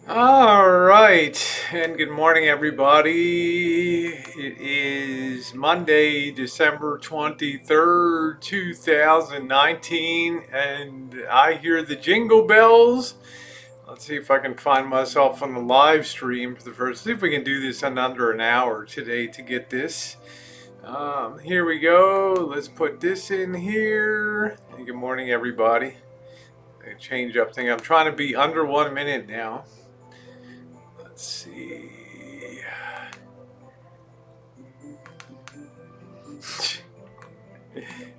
All right, and good morning, everybody. It is Monday, December 23rd, 2019, and I hear the jingle bells. Let's see if I can find myself on the live stream for the first. See if we can do this in under an hour today to get this. Here we go. Let's put this in here. And good morning, everybody. Change up thing. I'm trying to be under 1 minute now. Let's see.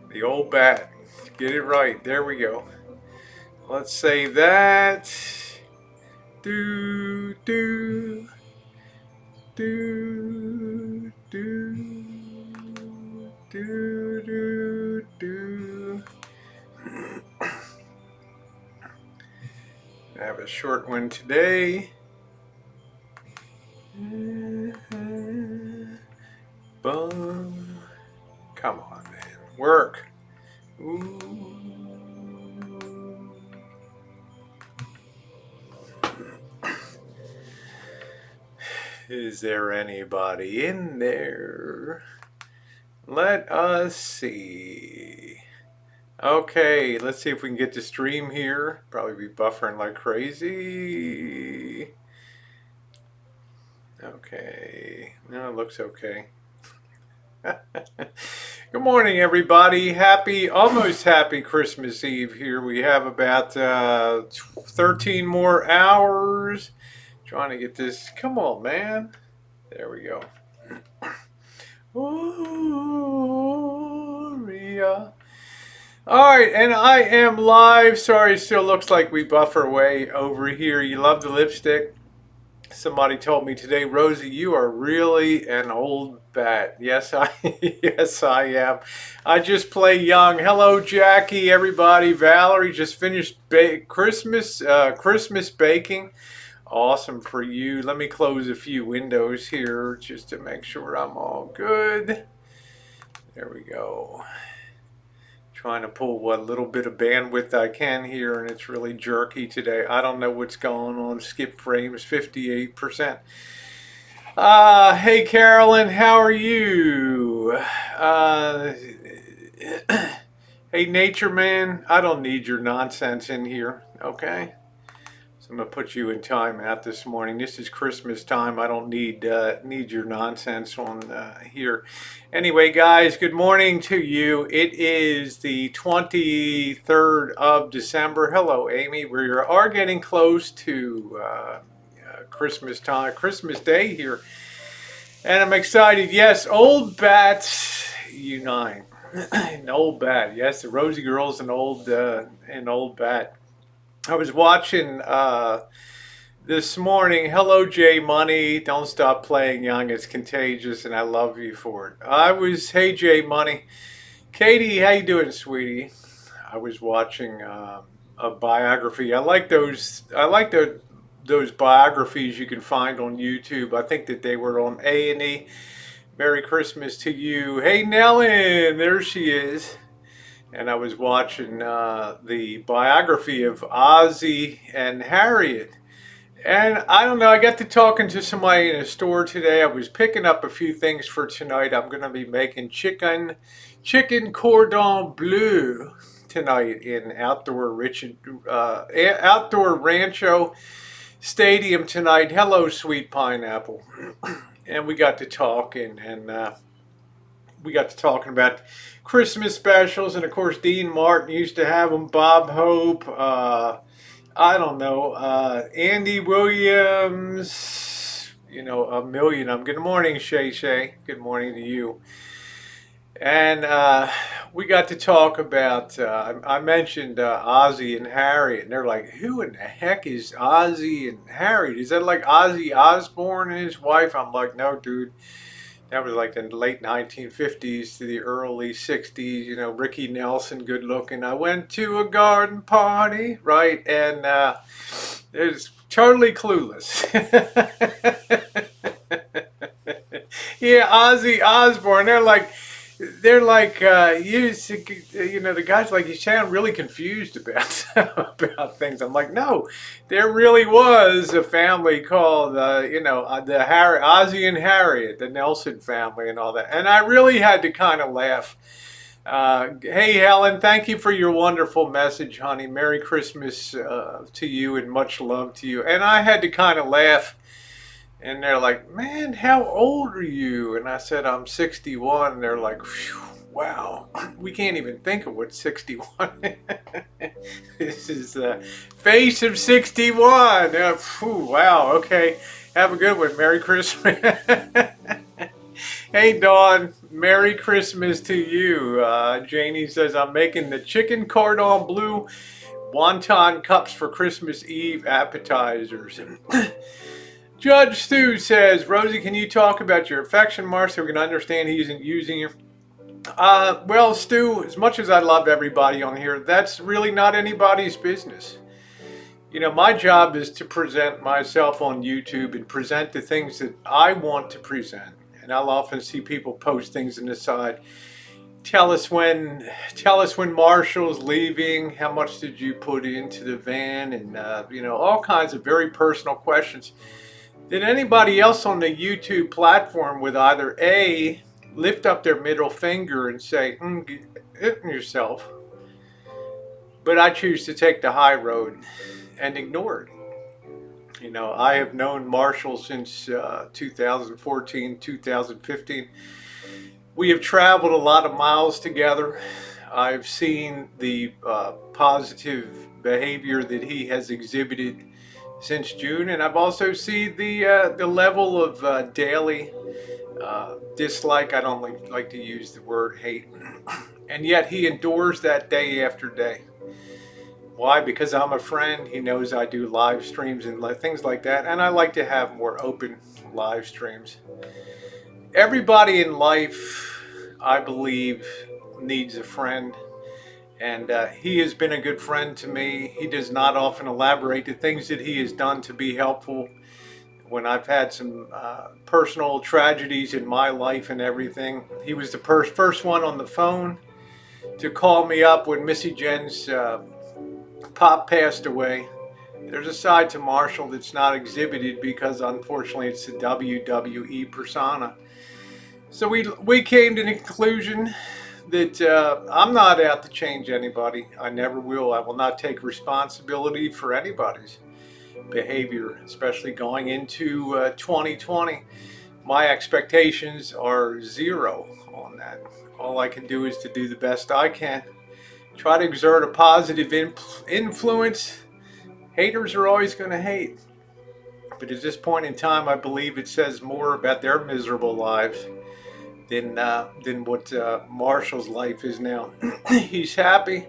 The old bat. Get it right. There we go. Let's say that. Do, do, do, do, do, do, do. I have a short one today. Boom. Come on, man. Work. Ooh. Is there anybody in there? Let us see. Okay, let's see if we can get to stream here. Probably be buffering like crazy. Okay, no, it looks okay. Good morning, everybody. Almost happy Christmas Eve here. We have about 13 more hours. Trying to get this. Come on, man. There we go. Gloria. All right, and I am live. Sorry, it still looks like we buffer way over here. You love the lipstick? Somebody told me today, Rosie, you are really an old bat. Yes, yes, I am. I just play young. Hello, Jackie, everybody. Valerie just finished Christmas baking. Awesome for you. Let me close a few windows here just to make sure I'm all good. There we go. Trying to pull what little bit of bandwidth I can here, and it's really jerky today. I don't know what's going on. Skip frames 58%. Hey Carolyn, how are you? Hey Nature Man, I don't need your nonsense in here, okay? So I'm gonna put you in timeout this morning. This is Christmas time. I don't need your nonsense on here. Anyway, guys, good morning to you. It is the 23rd of December. Hello, Amy. We are getting close to Christmas time, Christmas Day here, and I'm excited. Yes, old bats unite. An old bat. Yes, the Rosie Girl's an old bat. I was watching this morning. Hello, Jay Money. Don't stop playing young. It's contagious, and I love you for it. Hey, Jay Money. Katie, how you doing, sweetie? I was watching a biography. I like those. Those biographies you can find on YouTube. I think that they were on A&E. Merry Christmas to you. Hey, Nellen. There she is. And I was watching the biography of Ozzy and Harriet. And I don't know, I got to talking to somebody in a store today. I was picking up a few things for tonight. I'm going to be making chicken cordon bleu tonight in outdoor Rancho Stadium tonight. Hello, sweet pineapple. And we got to talking, and we got to talking about Christmas specials, and of course Dean Martin used to have them. Bob Hope, I don't know, Andy Williams, a million of them. Good morning, Shay Shay. Good morning to you. And we got to talk about. I mentioned Ozzy and Harriet, and they're like, "Who in the heck is Ozzy and Harriet? Is that like Ozzy Osbourne and his wife?" I'm like, "No, dude." That was like the late 1950s to the early 60s, Ricky Nelson, good looking. I went to a garden party, right? And it was totally clueless. Yeah, Ozzy Osbourne. They're like, they're like, the guy's like, you sound really confused about about things. I'm like, no, there really was a family called, Ozzie and Harriet, the Nelson family, and all that. And I really had to kind of laugh. Hey, Helen, thank you for your wonderful message, honey. Merry Christmas to you and much love to you. And I had to kind of laugh. And they're like, man, how old are you? And I said, I'm 61. And they're like, wow, we can't even think of what 61 is. This is the face of 61. Wow, okay. Have a good one. Merry Christmas. Hey, Dawn, Merry Christmas to you. Janie says, I'm making the chicken cordon bleu wonton cups for Christmas Eve appetizers. Judge Stu says, Rosie, can you talk about your affection mark so we can understand he isn't using you? Well, Stu, as much as I love everybody on here, that's really not anybody's business. You know, my job is to present myself on YouTube and present the things that I want to present. And I'll often see people post things in the side. Tell us when Marshall's leaving. How much did you put into the van? And all kinds of very personal questions. Did anybody else on the YouTube platform with either A, lift up their middle finger and say, hit yourself, but I choose to take the high road and ignore it. You know, I have known Marshall since 2014, 2015. We have traveled a lot of miles together. I've seen the positive behavior that he has exhibited since June, and I've also seen the level of daily dislike. I don't like to use the word hate, and yet he endures that day after day. Why? Because I'm a friend. He knows I do live streams and things like that, and I like to have more open live streams. Everybody in life, I believe, needs a friend. And he has been a good friend to me. He does not often elaborate the things that he has done to be helpful. When I've had some personal tragedies in my life and everything, he was the first one on the phone to call me up when Missy Jen's pop passed away. There's a side to Marshall that's not exhibited because unfortunately it's the WWE persona. So we came to the conclusion that I'm not out to change anybody. I never will. I will not take responsibility for anybody's behavior, especially going into 2020. My expectations are zero on that. All I can do is to do the best I can. Try to exert a positive influence. Haters are always going to hate. But at this point in time, I believe it says more about their miserable lives than what Marshall's life is now. He's happy.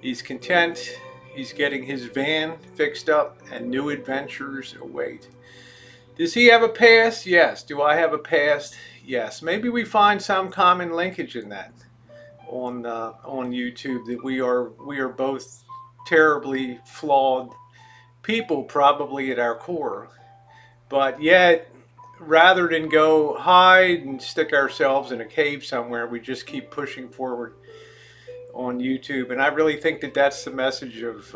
He's content. He's getting his van fixed up and new adventures await. Does he have a past? Yes. Do I have a past? Yes. Maybe we find some common linkage in that on YouTube, that we are both terribly flawed people, probably at our core. But yet, rather than go hide and stick ourselves in a cave somewhere, we just keep pushing forward on YouTube. And I really think that that's the message of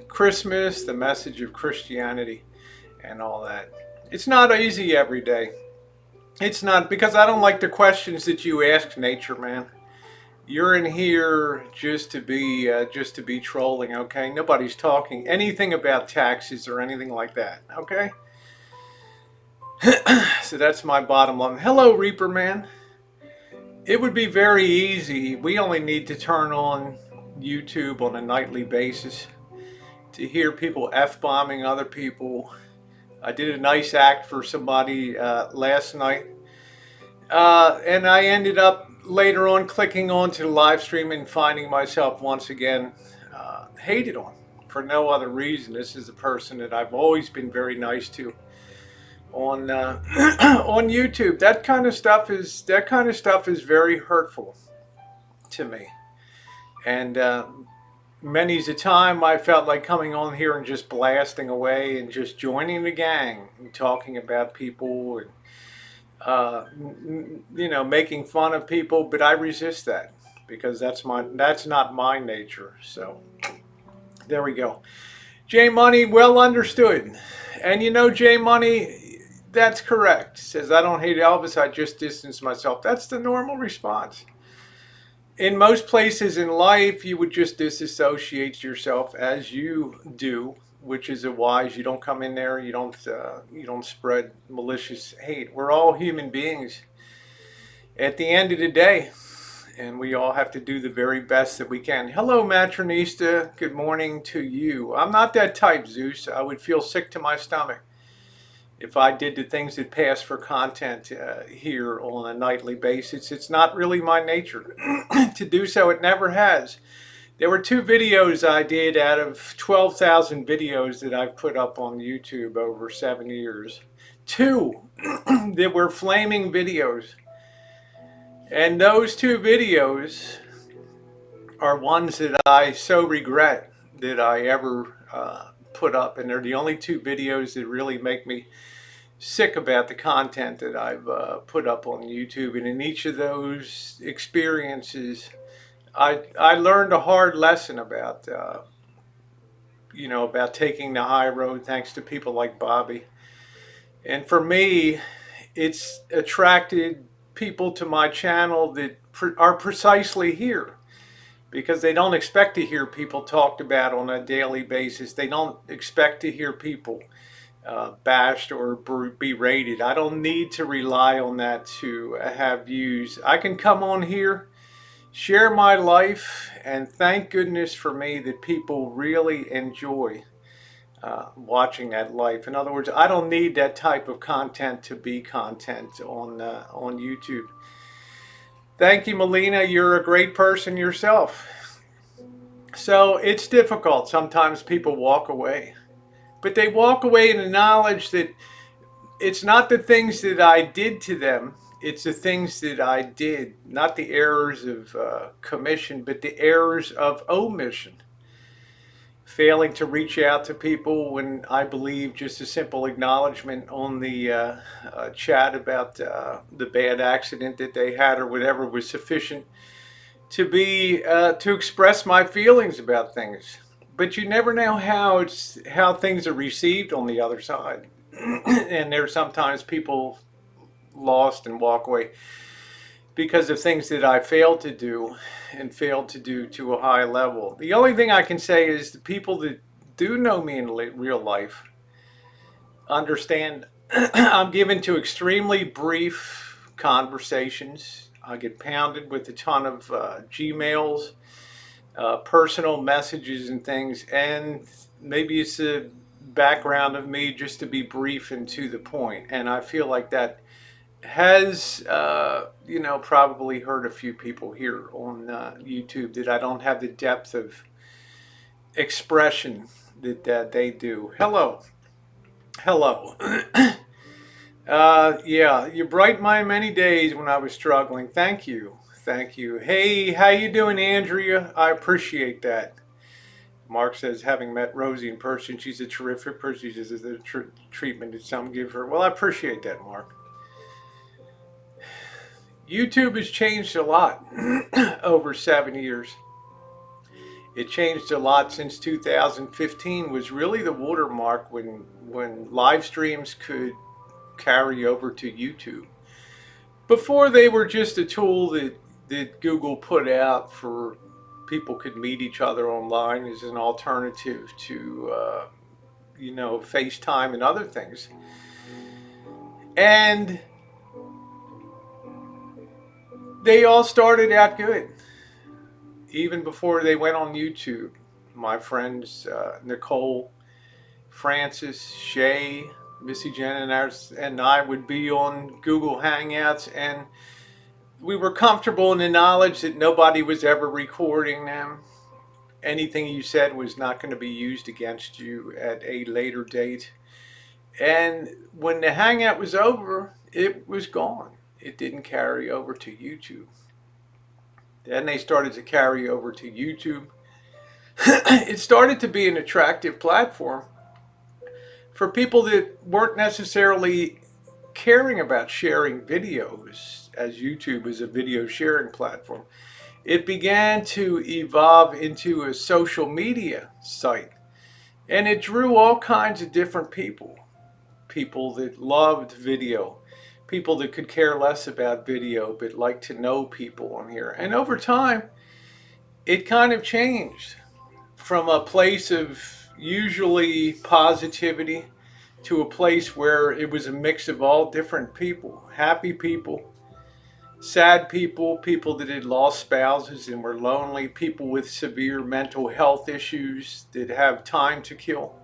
Christmas, the message of Christianity, and all that. It's not easy every day. It's not, because I don't like the questions that you ask, Nature Man. You're in here just to be trolling, okay? Nobody's talking anything about taxes or anything like that, okay? So that's my bottom line. Hello, Reaper Man. It would be very easy. We only need to turn on YouTube on a nightly basis to hear people F-bombing other people. I did a nice act for somebody last night. And I ended up later on clicking onto the live stream and finding myself once again hated on for no other reason. This is a person that I've always been very nice to on on YouTube. That kind of stuff is very hurtful to me. And many's a time I felt like coming on here and just blasting away and just joining the gang and talking about people and making fun of people, but I resist that because that's not my nature. So there we go. J Money, well understood. And J Money, that's correct. Says I don't hate Elvis, I just distance myself. That's the normal response. In most places in life, you would just disassociate yourself as you do, which is a wise. You don't come in there. You don't spread malicious hate. We're all human beings at the end of the day, and we all have to do the very best that we can. Hello, Matronista. Good morning to you. I'm not that type, Zeus. I would feel sick to my stomach if I did the things that pass for content here on a nightly basis. It's not really my nature to do so. It never has. There were 2 videos I did out of 12,000 videos that I've put up on YouTube over 7 years. 2 that were flaming videos. And those 2 videos are ones that I so regret that I ever put up. And they're the only 2 videos that really make me sick about the content that I've put up on YouTube. And in each of those experiences, I learned a hard lesson about about taking the high road, thanks to people like Bobby. And for me, it's attracted people to my channel that are precisely here because they don't expect to hear people talked about on a daily basis. They don't expect to hear people bashed or berated. I don't need to rely on that to have views. I can come on here, share my life, and thank goodness for me that people really enjoy watching that life. In other words, I don't need that type of content to be content on YouTube. Thank you, Melina. You're a great person yourself. So it's difficult. Sometimes people walk away, but they walk away in the knowledge that it's not the things that I did to them. It's the things that I did, not the errors of commission, but the errors of omission. Failing to reach out to people when I believe just a simple acknowledgement on the chat about the bad accident that they had or whatever was sufficient to express my feelings about things. But you never know how things are received on the other side. And there's sometimes people lost and walk away because of things that I failed to do and failed to do to a high level. The only thing I can say is the people that do know me in real life understand I'm given to extremely brief conversations. I get pounded with a ton of Gmails, personal messages and things, and maybe it's a background of me just to be brief and to the point. And I feel like that has probably hurt a few people here on YouTube, that I don't have the depth of expression that they do. Hello. Yeah, you brightened my many days when I was struggling. Thank you. Hey, how you doing, Andrea? I appreciate that. Mark says, having met Rosie in person, she's a terrific person. She says the treatment that some give her. Well, I appreciate that, Mark. YouTube has changed a lot over 7 years. It changed a lot since 2015 was really the watermark when live streams could carry over to YouTube. Before, they were just a tool that Google put out for people could meet each other online as an alternative to FaceTime and other things. And they all started out good, even before they went on YouTube. My friends Nicole, Francis, Shay, Missy Jen, and I would be on Google Hangouts, and we were comfortable in the knowledge that nobody was ever recording them. Anything you said was not going to be used against you at a later date. And when the Hangout was over, it was gone. It didn't carry over to YouTube. Then they started to carry over to YouTube. It started to be an attractive platform for people that weren't necessarily caring about sharing videos, as YouTube is a video sharing platform, it began to evolve into a social media site. And it drew all kinds of different people. People that loved video, people that could care less about video but like to know people on here. And over time, it kind of changed from a place of usually positivity to a place where it was a mix of all different people, happy people, sad people, people that had lost spouses and were lonely, people with severe mental health issues that have time to kill,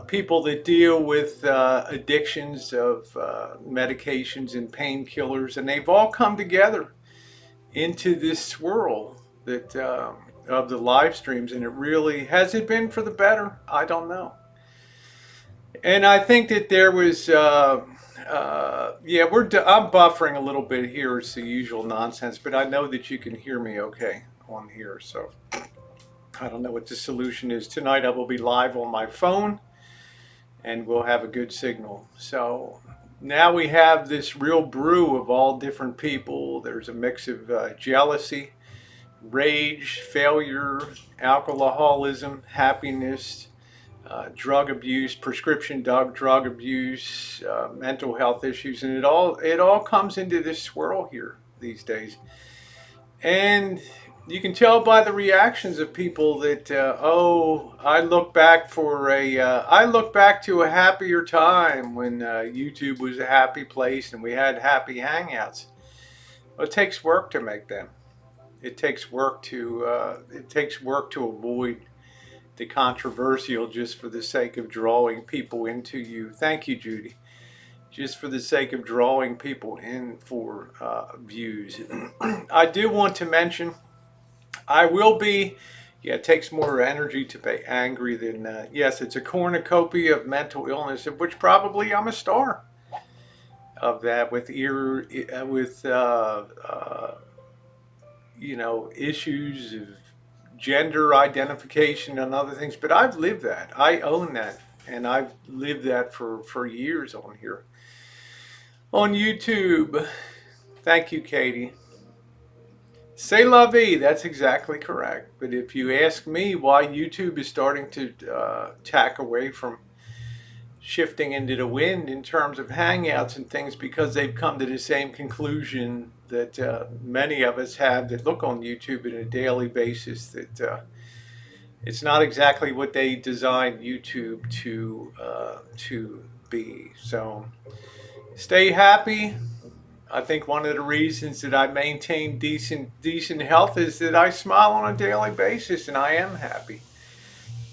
people that deal with addictions of medications and painkillers, and they've all come together into this swirl that of the live streams. And it really has it been for the better? I don't know. And I think that there was, I'm buffering a little bit here. It's the usual nonsense, but I know that you can hear me okay on here. So I don't know what the solution is. Tonight I will be live on my phone and we'll have a good signal. So now we have this real brew of all different people. There's a mix of jealousy, rage, failure, alcoholism, happiness, drug abuse, prescription drug abuse, mental health issues, and it all comes into this swirl here these days. And you can tell by the reactions of people that I look back to a happier time when YouTube was a happy place and we had happy hangouts. Well, it takes work to make them. It takes work to avoid the controversial just for the sake of drawing people into you. Thank you, Judy. Just for the sake of drawing people in for views. I do want to mention, I will be, it takes more energy to be angry than, yes, it's a cornucopia of mental illness, of which probably I'm a star of that, with issues of gender identification and other things. But I've lived that. I own that. And I've lived that for years on here. On YouTube. Thank you, Katie. C'est la vie. That's exactly correct. But if you ask me why YouTube is starting to tack away from shifting into the wind in terms of hangouts and things, because they've come to the same conclusion that many of us have that look on YouTube on a daily basis, that it's not exactly what they designed YouTube to be. So stay happy. I think one of the reasons that I maintain decent health is that I smile on a daily basis, and I am happy.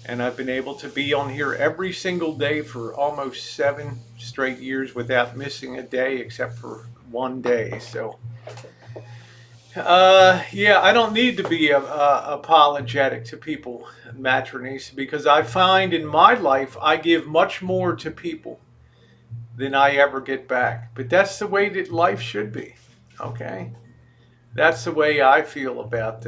And I've been able to be on here every single day for almost 7 straight years without missing a day except for one day. So, I don't need to be apologetic to people, Matronice, because I find in my life I give much more to people than I ever get back. But that's the way that life should be, okay? That's the way I feel about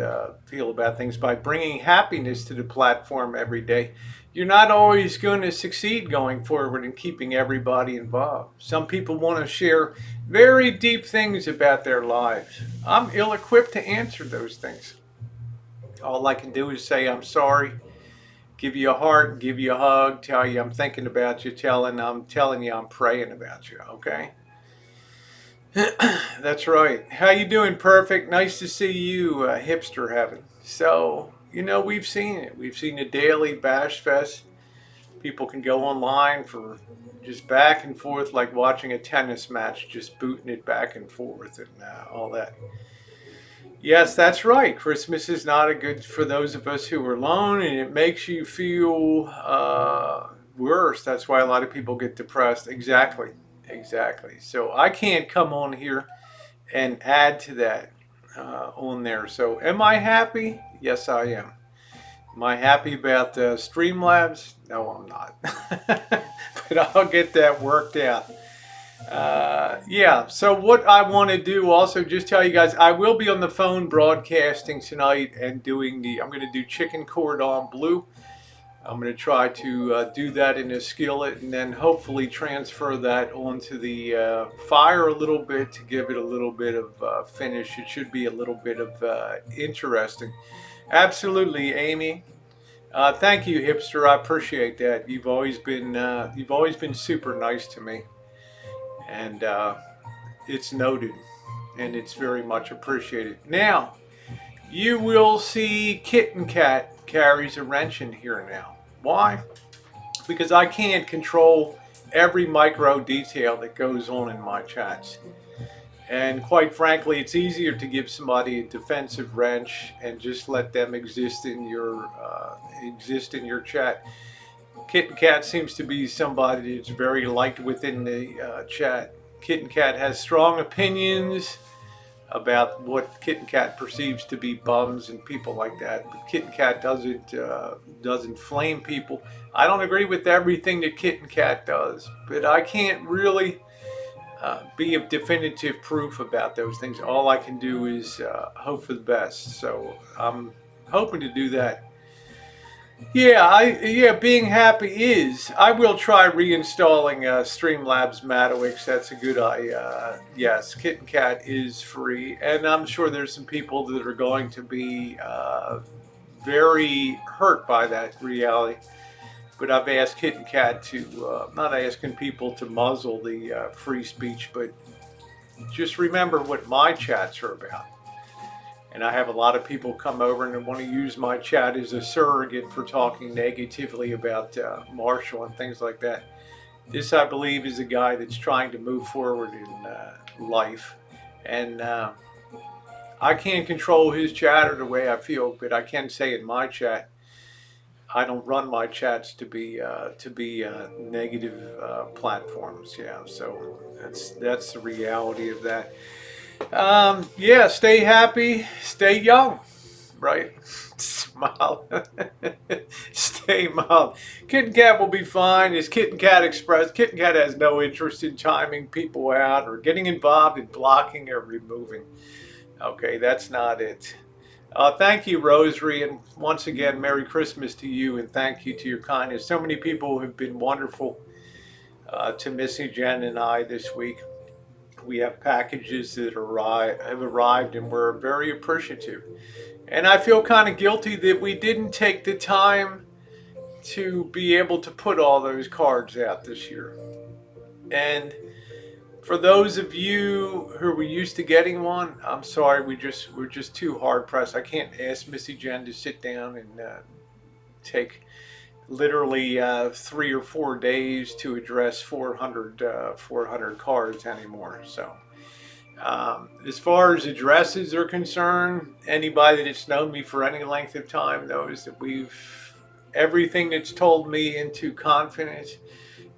things. By bringing happiness to the platform every day, you're not always going to succeed going forward in keeping everybody involved. Some people want to share very deep things about their lives. I'm ill-equipped to answer those things. All I can do is say I'm sorry, give you a heart, give you a hug, tell you I'm thinking about you, I'm telling you I'm praying about you, okay? That's right. How you doing, Perfect? Nice to see you, Hipster Heaven. So, we've seen it. We've seen a daily bash fest. People can go online for just back and forth like watching a tennis match, just booting it back and forth and all that. Yes, that's right. Christmas is not a good for those of us who are alone, and it makes you feel worse. That's why a lot of people get depressed. Exactly. So I can't come on here and add to that on there. So am I happy? Yes, I am. Am I happy about Streamlabs? No, I'm not. But I'll get that worked out. So what I want to do also, just tell you guys, I will be on the phone broadcasting tonight and I'm going to do Chicken Cordon Bleu. I'm going to try to do that in a skillet and then hopefully transfer that onto the fire a little bit to give it a little bit of finish. It should be a little bit of interesting. Absolutely, Amy. Thank you, hipster. I appreciate that. You've always been super nice to me, and it's noted, and it's very much appreciated. Now, you will see Kitten Cat carries a wrench in here now. Why? Because I can't control every micro detail that goes on in my chats. And quite frankly, it's easier to give somebody a defensive wrench and just let them exist in your chat. Kitten Cat seems to be somebody that's very liked within the chat. Kitten Cat has strong opinions about what Kitten Cat perceives to be bums and people like that. But Kitten Cat doesn't flame people. I don't agree with everything that Kitten Cat does, but I can't really be of definitive proof about those things. All I can do is hope for the best. So I'm hoping to do that. Yeah, being happy is. I will try reinstalling Streamlabs Matowix. That's a good idea. Yes, Kitten Cat is free, and I'm sure there's some people that are going to be very hurt by that reality. But I've asked Kitten Cat to, not asking people to muzzle the free speech, but just remember what my chats are about. And I have a lot of people come over and want to use my chat as a surrogate for talking negatively about Marshall and things like that. This, I believe, is a guy that's trying to move forward in life. And I can't control his chatter the way I feel, but I can say in my chat, I don't run my chats to be negative platforms. Yeah, so that's the reality of that. Yeah, stay happy, stay young, right? Smile, stay mild. Kitten Cat will be fine. As Kitten Cat expressed, Kitten Cat has no interest in timing people out or getting involved in blocking or removing. Okay, that's not it. Thank you, Rosary, and once again, Merry Christmas to you, and thank you to your kindness. So many people have been wonderful to Missy, Jen, and I this week. We have packages that have arrived, and we're very appreciative. And I feel kind of guilty that we didn't take the time to be able to put all those cards out this year. And for those of you who were used to getting one, I'm sorry, we're just too hard pressed. I can't ask Missy Jen to sit down and take literally 3 or 4 days to address 400 cards anymore. So as far as addresses are concerned, anybody that's known me for any length of time knows that everything that's told me into confidence,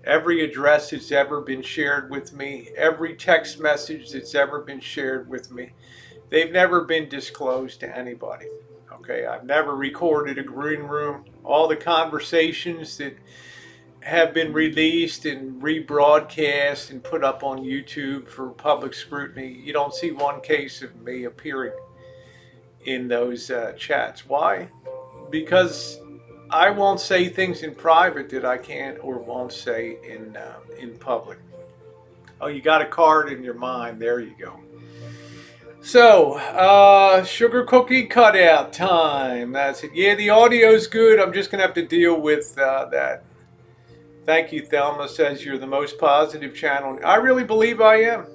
every address that's ever been shared with me, every text message that's ever been shared with me, they've never been disclosed to anybody. Okay, I've never recorded a green room. All the conversations that have been released and rebroadcast and put up on YouTube for public scrutiny, you don't see one case of me appearing in those chats. Why? Because I won't say things in private that I can't or won't say in public. Oh, you got a card in your mind. There you go. So, sugar cookie cutout time. That's it. Yeah, the audio's good. I'm just going to have to deal with that. Thank you, Thelma says you're the most positive channel. I really believe I am.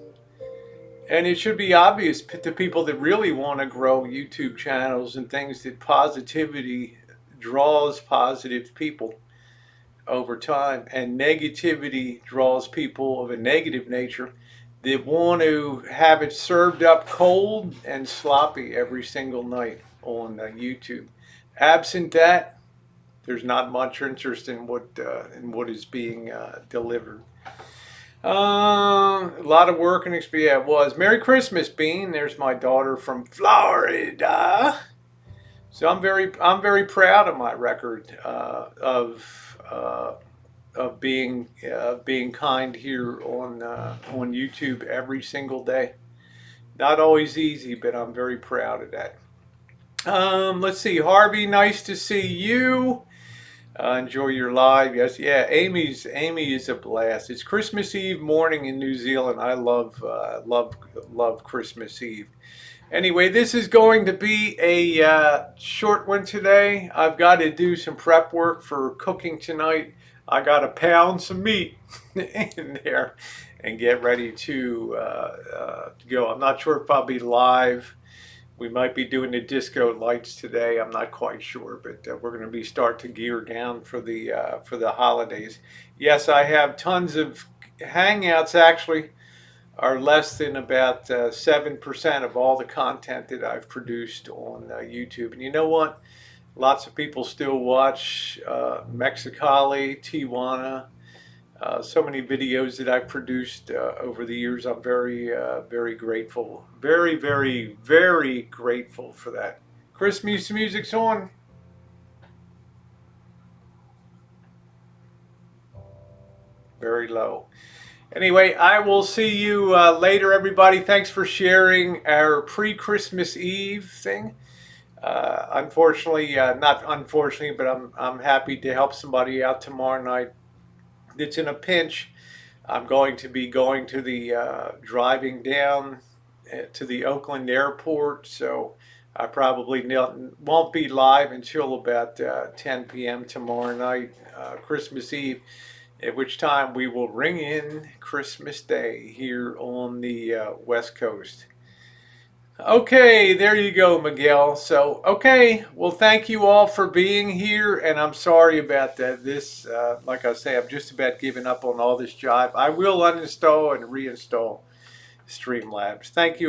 And it should be obvious to people that really want to grow YouTube channels and things that positivity draws positive people over time, and negativity draws people of a negative nature that want to have it served up cold and sloppy every single night on YouTube. Absent that, there's not much interest in what is being delivered. A lot of work and experience. Yeah, it was. Merry Christmas, Bean. There's my daughter from Florida. So I'm very proud of my record of being kind here on YouTube every single day. Not always easy, but I'm very proud of that. Let's see, Harvey. Nice to see you. Enjoy your live. Yes, yeah. Amy is a blast. It's Christmas Eve morning in New Zealand. I love Christmas Eve. Anyway, this is going to be a short one today. I've got to do some prep work for cooking tonight. I got to pound some meat in there and get ready to go. I'm not sure if I'll be live. We might be doing the disco lights today. I'm not quite sure, but we're going to be start to gear down for the holidays. Yes, I have tons of hangouts. Actually, are less than about 7% of all the content that I've produced on YouTube. And you know what? Lots of people still watch Mexicali, Tijuana, so many videos that I've produced over the years. I'm very grateful. Very grateful for that. Chris, music's on. Very low. Anyway, I will see you later, everybody. Thanks for sharing our pre-Christmas Eve thing. Not unfortunately, but I'm happy to help somebody out tomorrow night that's in a pinch. I'm going to be going to the driving down to the Oakland airport, so I probably won't be live until about 10 p.m. tomorrow night, Christmas Eve, at which time we will ring in Christmas Day here on the West Coast. Okay, there you go, Miguel. So, okay, well, thank you all for being here, and I'm sorry about that. Like I say, I'm just about giving up on all this jive. I will uninstall and reinstall Streamlabs. Thank you.